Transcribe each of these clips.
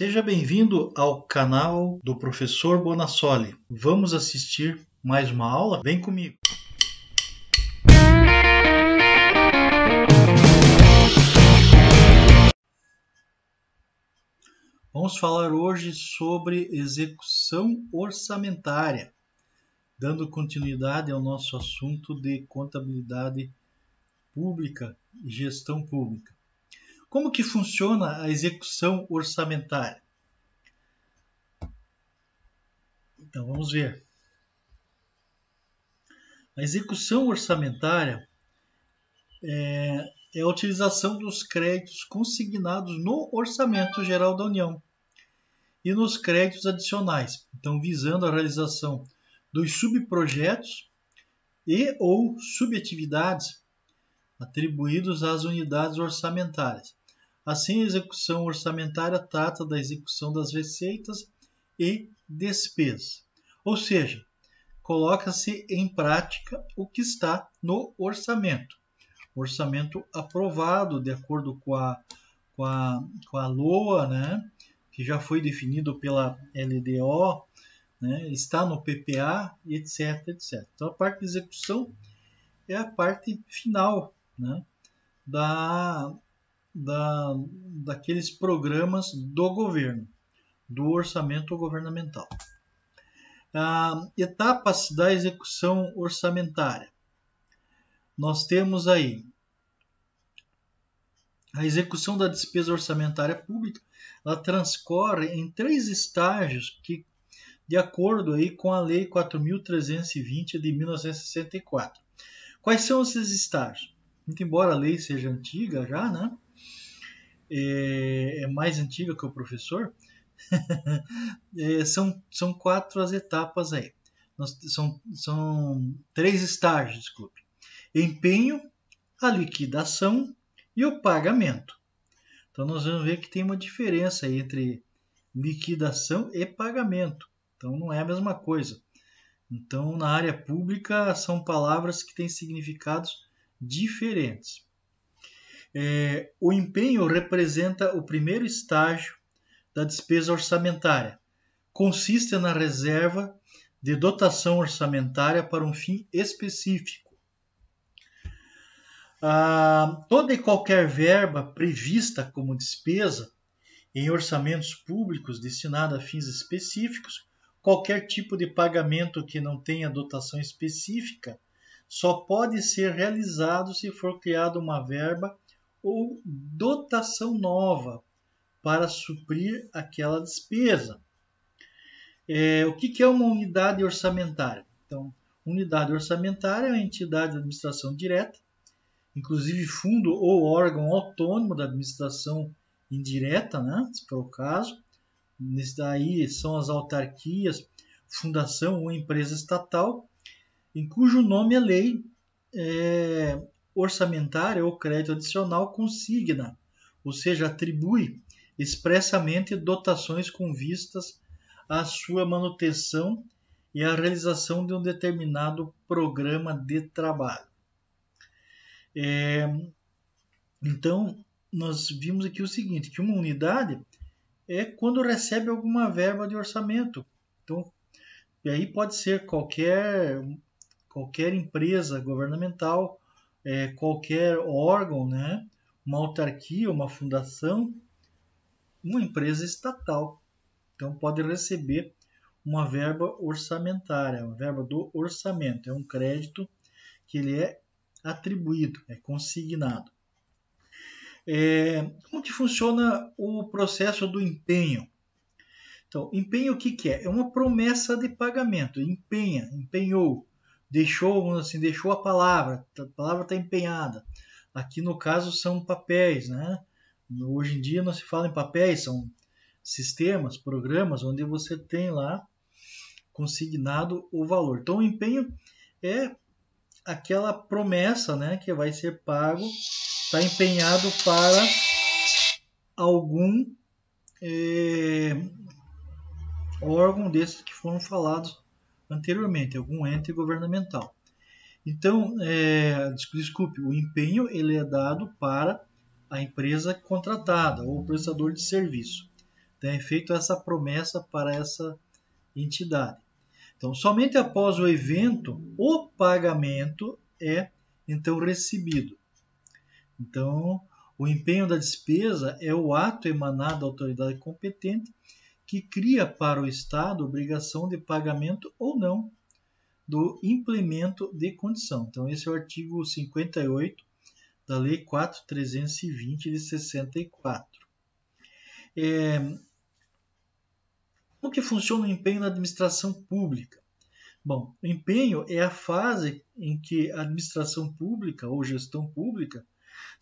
Seja bem-vindo ao canal do Professor Bonassoli. Vamos assistir mais uma aula? Vem comigo! Vamos falar hoje sobre execução orçamentária, dando continuidade ao nosso assunto de contabilidade pública e gestão pública. Como que funciona a execução orçamentária? Então vamos ver. A execução orçamentária é a utilização dos créditos consignados no Orçamento Geral da União e nos créditos adicionais, então visando a realização dos subprojetos e ou subatividades atribuídos às unidades orçamentárias. Assim, a execução orçamentária trata da execução das receitas e despesas, ou seja, coloca-se em prática o que está no orçamento. Orçamento aprovado de acordo com a LOA, né, que já foi definido pela LDO, né, está no PPA, etc, etc. Então, a parte de execução é a parte final, né, daqueles programas do governo, do orçamento governamental. Etapas da execução orçamentária. Nós temos aí a execução da despesa orçamentária pública. Ela transcorre em 3 estágios que, de acordo aí com a Lei 4.320 de 1964. Quais são esses estágios? Muito embora a lei seja antiga já, né? É mais antiga que o professor. São 4 as etapas aí. São 3 estágios, desculpe. Empenho, a liquidação e o pagamento. Então, nós vamos ver que tem uma diferença aí entre liquidação e pagamento. Então, não é a mesma coisa. Então, na área pública, são palavras que têm significados diferentes. O empenho representa o primeiro estágio da despesa orçamentária. Consiste na reserva de dotação orçamentária para um fim específico. Toda e qualquer verba prevista como despesa em orçamentos públicos destinada a fins específicos, qualquer tipo de pagamento que não tenha dotação específica, só pode ser realizado se for criada uma verba ou dotação nova para suprir aquela despesa. O que é uma unidade orçamentária? Então, unidade orçamentária é uma entidade de administração direta, inclusive fundo ou órgão autônomo da administração indireta, né, se for o caso. Nesse daí são as autarquias, fundação ou empresa estatal, em cujo nome a lei orçamentária ou crédito adicional consigna, ou seja, atribui expressamente dotações com vistas à sua manutenção e à realização de um determinado programa de trabalho. Então, nós vimos aqui o seguinte, que uma unidade é quando recebe alguma verba de orçamento. Então, e aí pode ser qualquer empresa governamental, qualquer órgão, né? Uma autarquia, uma fundação, uma empresa estatal. Então, pode receber uma verba orçamentária, uma verba do orçamento. É um crédito que ele é atribuído, é consignado. Como que funciona o processo do empenho? Então, empenho o que é? É uma promessa de pagamento. Empenhou, deixou a palavra está empenhada. Aqui no caso são papéis, né? Hoje em dia não se fala em papéis, são sistemas, programas, onde você tem lá consignado o valor. Então, o empenho é aquela promessa, né, que vai ser pago, está empenhado para algum órgão desses que foram falados anteriormente, algum ente governamental. Então, desculpe, o empenho ele é dado para a empresa contratada ou prestador de serviço. Então, é feita essa promessa para essa entidade. Então, somente após o evento, o pagamento é então recebido. Então, o empenho da despesa é o ato emanado da autoridade competente que cria para o Estado obrigação de pagamento ou não do implemento de condição. Então, esse é o artigo 58 da Lei 4.320 de 64. Como que funciona o empenho na administração pública? Bom, o empenho é a fase em que a administração pública ou gestão pública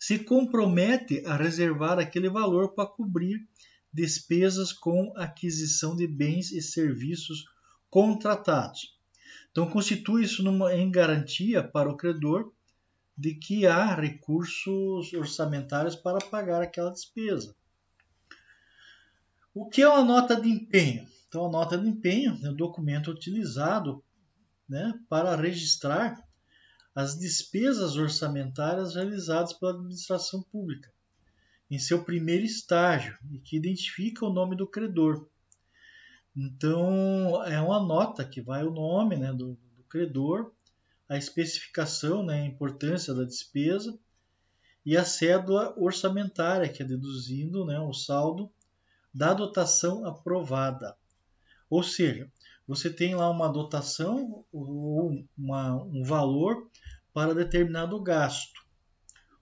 se compromete a reservar aquele valor para cobrir despesas com aquisição de bens e serviços contratados. Então, constitui isso em garantia para o credor de que há recursos orçamentários para pagar aquela despesa. O que é uma nota de empenho? Então, a nota de empenho é o documento utilizado, né, para registrar as despesas orçamentárias realizadas pela administração pública em seu primeiro estágio e que identifica o nome do credor. Então, é uma nota que vai o nome, né, do credor, a especificação, né, a importância da despesa e a cédula orçamentária, que é deduzindo, né, o saldo da dotação aprovada. Ou seja, você tem lá uma dotação ou um valor para determinado gasto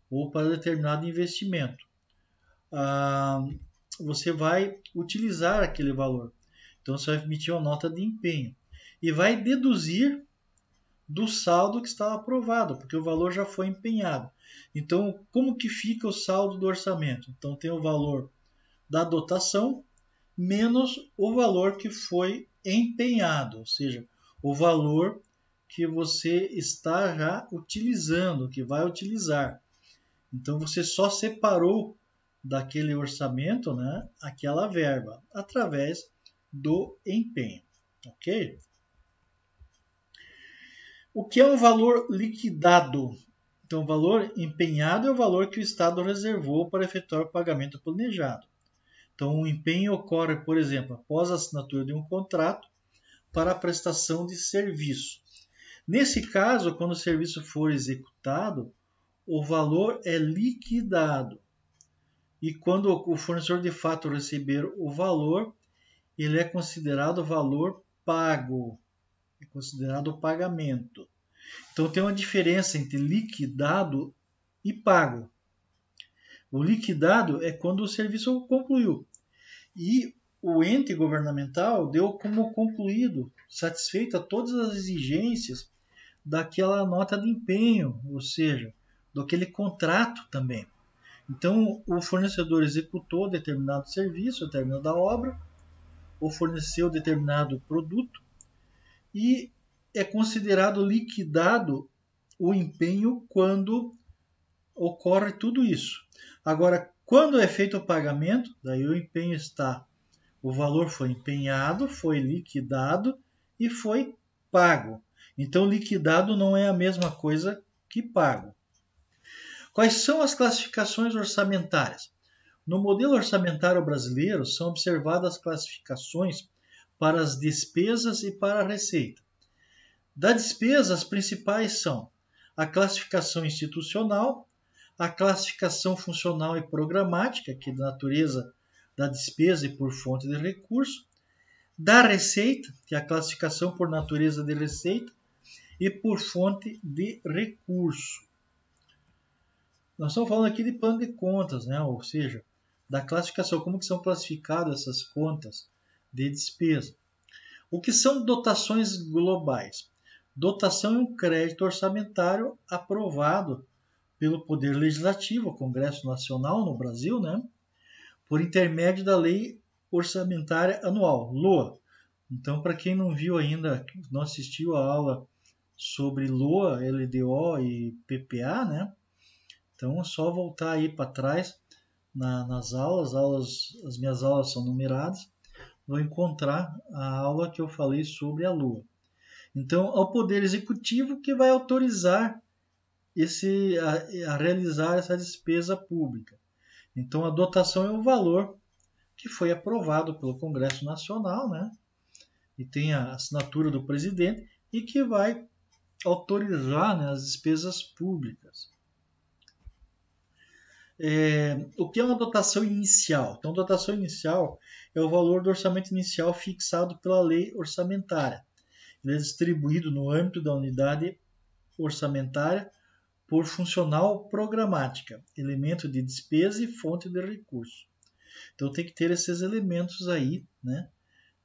ou para determinado investimento. Você vai utilizar aquele valor. Então, você vai emitir uma nota de empenho e vai deduzir do saldo que estava aprovado, porque o valor já foi empenhado. Então, como que fica o saldo do orçamento? Então, tem o valor da dotação menos o valor que foi empenhado, ou seja, o valor que você está já utilizando, que vai utilizar. Então, você só separou daquele orçamento, né, aquela verba, através do empenho, ok? O que é um valor liquidado? Então, o valor empenhado é o valor que o Estado reservou para efetuar o pagamento planejado. Então, o empenho ocorre, por exemplo, após a assinatura de um contrato para a prestação de serviço. Nesse caso, quando o serviço for executado, o valor é liquidado. E quando o fornecedor de fato receber o valor, ele é considerado valor pago. É considerado pagamento. Então, tem uma diferença entre liquidado e pago. O liquidado é quando o serviço concluiu. E o ente governamental deu como concluído, satisfeito a todas as exigências daquela nota de empenho, ou seja, daquele contrato também. Então, o fornecedor executou determinado serviço, determinada obra, ou forneceu determinado produto, e é considerado liquidado o empenho quando ocorre tudo isso. Agora, quando é feito o pagamento, daí o empenho está, o valor foi empenhado, foi liquidado e foi pago. Então, liquidado não é a mesma coisa que pago. Quais são as classificações orçamentárias? No modelo orçamentário brasileiro, são observadas classificações para as despesas e para a receita. Da despesa, as principais são a classificação institucional, a classificação funcional e programática, que é da natureza da despesa e por fonte de recurso, da receita, que é a classificação por natureza de receita e por fonte de recurso. Nós estamos falando aqui de plano de contas, né? Ou seja, da classificação, como que são classificadas essas contas de despesa. O que são dotações globais? Dotação é um crédito orçamentário aprovado pelo Poder Legislativo, o Congresso Nacional no Brasil, né? Por intermédio da Lei Orçamentária Anual, LOA. Então, para quem não viu ainda, não assistiu a aula sobre LOA, LDO e PPA, né? Então, é só voltar aí para trás nas aulas, as minhas aulas são numeradas, vou encontrar a aula que eu falei sobre a LOA. Então, ao Poder Executivo que vai autorizar a realizar essa despesa pública. Então, a dotação é o valor que foi aprovado pelo Congresso Nacional, né? E tem a assinatura do presidente e que vai autorizar, né, as despesas públicas. O que é uma dotação inicial? Então, dotação inicial é o valor do orçamento inicial fixado pela lei orçamentária. Ele é distribuído no âmbito da unidade orçamentária por funcional programática, elemento de despesa e fonte de recurso. Então, tem que ter esses elementos aí, né,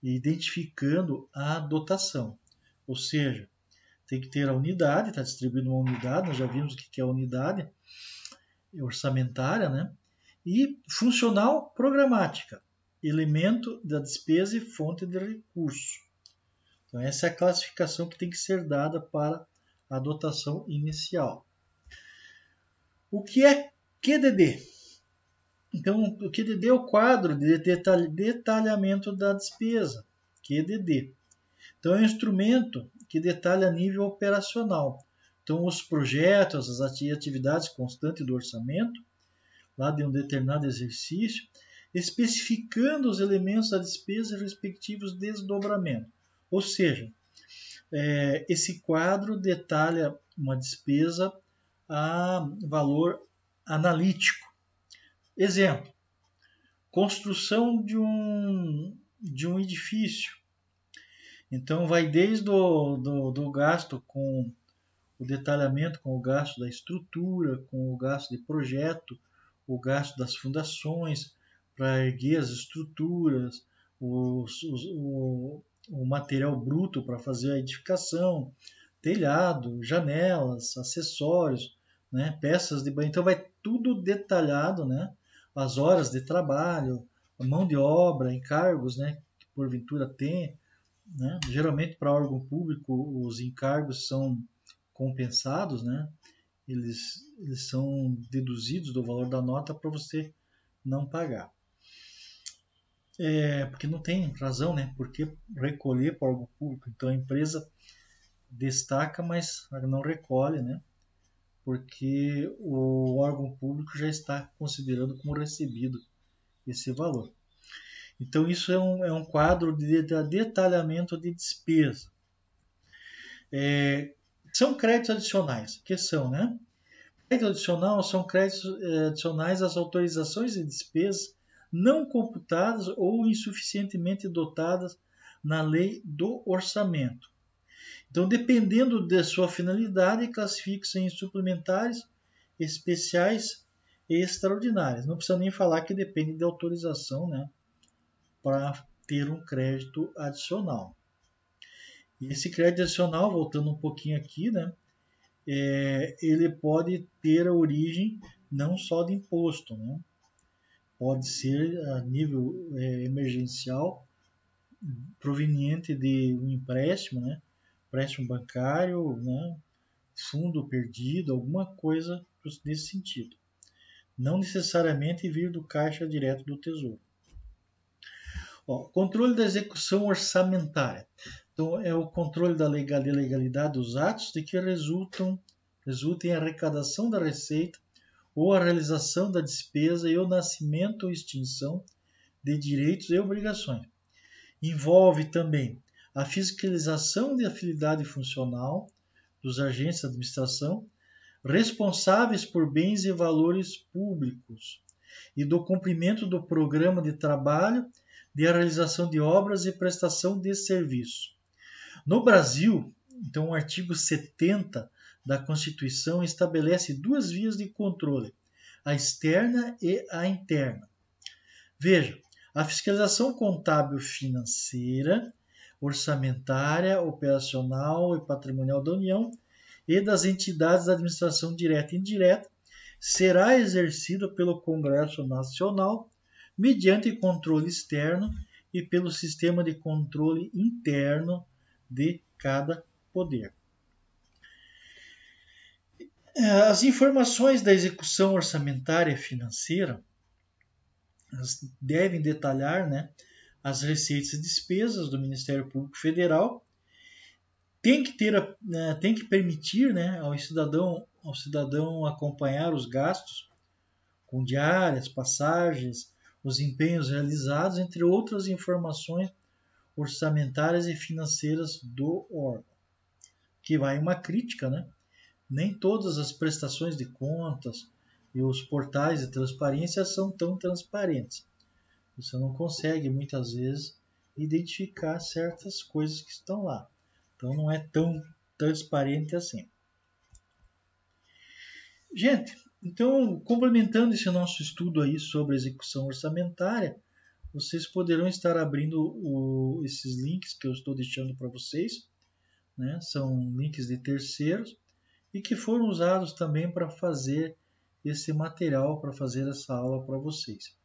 identificando a dotação. Ou seja, tem que ter a unidade, está distribuído uma unidade, nós já vimos o que é a unidade orçamentária, né? E funcional programática, elemento da despesa e fonte de recurso. Então, essa é a classificação que tem que ser dada para a dotação inicial. O que é QDD? Então, o QDD é o quadro de detalhamento da despesa, QDD. Então, é um instrumento que detalha a nível operacional. Então, os projetos, as atividades constantes do orçamento, lá de um determinado exercício, especificando os elementos da despesa e respectivos desdobramentos. Ou seja, esse quadro detalha uma despesa a valor analítico. Exemplo, construção de um edifício. Então, vai desde do gasto com o detalhamento, com o gasto da estrutura, com o gasto de projeto, o gasto das fundações para erguer as estruturas, o material bruto para fazer a edificação, telhado, janelas, acessórios, né, peças de banho. Então vai tudo detalhado, né, as horas de trabalho, a mão de obra, encargos, né, que porventura tem, né. Geralmente para órgão público os encargos são compensados, né? Eles são deduzidos do valor da nota para você não pagar. Porque não tem razão, né? Por que recolher para o órgão público? Então a empresa destaca, mas não recolhe, né? Porque o órgão público já está considerando como recebido esse valor. Então isso é um quadro de detalhamento de despesa. São créditos adicionais. Que são, né? Crédito adicional são créditos adicionais às autorizações de despesas não computadas ou insuficientemente dotadas na lei do orçamento. Então, dependendo da sua finalidade, classifica-se em suplementares, especiais e extraordinárias. Não precisa nem falar que depende de autorização, né, para ter um crédito adicional. E esse crédito adicional, voltando um pouquinho aqui, né, ele pode ter a origem não só de imposto, né? Pode ser a nível emergencial, proveniente de um empréstimo, né? Empréstimo bancário, né? Fundo perdido, alguma coisa nesse sentido. Não necessariamente vir do caixa direto do Tesouro. Controle da execução orçamentária. Então, é o controle da legalidade dos atos de que resultem em arrecadação da receita ou a realização da despesa e o nascimento ou extinção de direitos e obrigações. Envolve também a fiscalização de afinidade funcional dos agentes da administração responsáveis por bens e valores públicos e do cumprimento do programa de trabalho de realização de obras e prestação de serviço. No Brasil, então, o artigo 70 da Constituição estabelece duas vias de controle, a externa e a interna. Veja, a fiscalização contábil financeira, orçamentária, operacional e patrimonial da União e das entidades da administração direta e indireta será exercida pelo Congresso Nacional mediante controle externo e pelo sistema de controle interno de cada poder. As informações da execução orçamentária e financeira devem detalhar, né, as receitas e despesas do Ministério Público Federal. Tem que permitir, né, ao cidadão acompanhar os gastos com diárias, passagens, os empenhos realizados, entre outras informações orçamentárias e financeiras do órgão. Que vai uma crítica, né? Nem todas as prestações de contas e os portais de transparência são tão transparentes. Você não consegue, muitas vezes, identificar certas coisas que estão lá. Então, não é tão transparente assim. Gente, então, complementando esse nosso estudo aí sobre execução orçamentária, vocês poderão estar abrindo esses links que eu estou deixando para vocês, né? São links de terceiros e que foram usados também para fazer esse material, para fazer essa aula para vocês.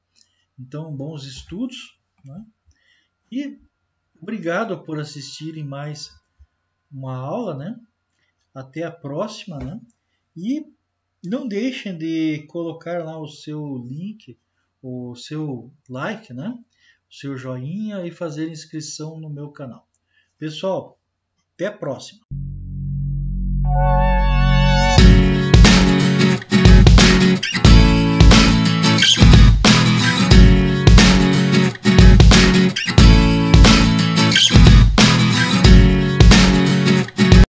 Então, bons estudos, né? E obrigado por assistirem mais uma aula, né? Até a próxima, né? E não deixem de colocar lá o seu link, o seu like, né? O seu joinha e fazer inscrição no meu canal. Pessoal, até a próxima!